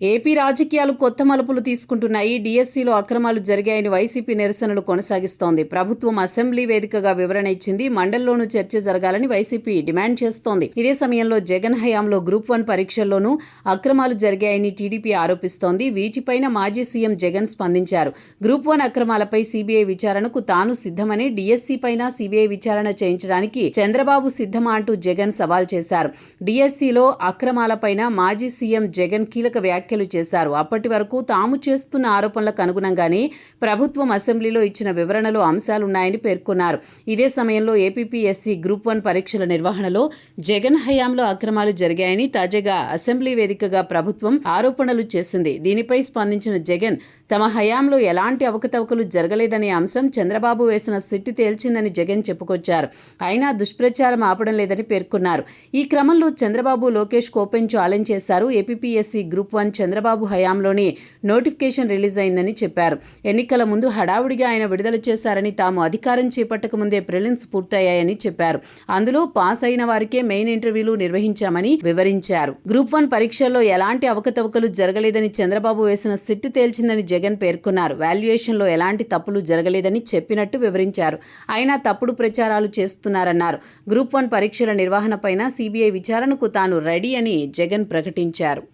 AP రాజకీయాలు కొత్త మలుపులు తీసుకుంటున్నాయి. డీఎస్సీలో అక్రమాలు జరిగాయని వైసీపీ నిరసనలు కొనసాగిస్తోంది. ప్రభుత్వం అసెంబ్లీ వేదికగా వివరణ ఇచ్చింది. మండలిలోనూ చర్చ జరగాలని వైసీపీ డిమాండ్ చేస్తోంది. ఇదే సమయంలో జగన్ హయాంలో గ్రూప్ 1 పరీక్షల్లోనూ అక్రమాలు జరిగాయని టీడీపీ ఆరోపిస్తోంది. వీటిపైన మాజీ సీఎం జగన్ స్పందించారు. గ్రూప్ 1 అక్రమాలపై సీబీఐ విచారణకు తాను సిద్ధమని, డీఎస్సీ పైన సీబీఐ విచారణ చేయించడానికి చంద్రబాబు సిద్ధమా అంటూ జగన్ సవాల్ చేశారు. డీఎస్సీలో అక్రమాలపైన మాజీ సీఎం జగన్ కీలక వ్యాఖ్యలు చేశారు. అప్పటి వరకు తాము చేస్తున్న ఆరోపణలకు అనుగుణంగానే ప్రభుత్వం అసెంబ్లీలో ఇచ్చిన వివరణలో అంశాలున్నాయని పేర్కొన్నారు. ఇదే సమయంలో ఏపీపీఎస్సీ గ్రూప్ 1 పరీక్షల నిర్వహణలో జగన్ హయాంలో అక్రమాలు జరిగాయని తాజాగా అసెంబ్లీ వేదికగా ప్రభుత్వం ఆరోపణలు చేసింది. దీనిపై స్పందించిన జగన్ తమ హయాంలో ఎలాంటి అవకతవకలు జరగలేదనే అంశం చంద్రబాబు వేసిన సిట్టు తేల్చిందని జగన్ చెప్పుకొచ్చారు. అయినా దుష్ప్రచారం ఆపడం లేదని పేర్కొన్నారు. ఈ క్రమంలో చంద్రబాబు లోకేష్ ఓపెన్ ఛాలెంజ్ చేశారు. ఏపీపీఎస్సీ గ్రూప్ 1 చంద్రబాబు హయాంలోనే నోటిఫికేషన్ రిలీజ్ అయిందని చెప్పారు. ఎన్నికల ముందు హడావుడిగా ఆయన విడుదల చేశారని, తాము అధికారం చేపట్టక ముందే ప్రిలిమ్స్ పూర్తయ్యాయని చెప్పారు. అందులో పాస్ అయిన వారికే మెయిన్ ఇంటర్వ్యూలు నిర్వహించామని వివరించారు. గ్రూప్ 1 పరీక్షల్లో ఎలాంటి అవకతవకలు జరగలేదని చంద్రబాబు వేసిన సిట్టు తేల్చిందని జగన్ పేర్కొన్నారు. వాల్యుయేషన్లో ఎలాంటి తప్పులు జరగలేదని చెప్పినట్టు వివరించారు. అయినా తప్పుడు ప్రచారాలు చేస్తున్నారన్నారు. గ్రూప్ 1 పరీక్షల నిర్వహణపైన సీబీఐ విచారణకు తాను రెడీ అని జగన్ ప్రకటించారు.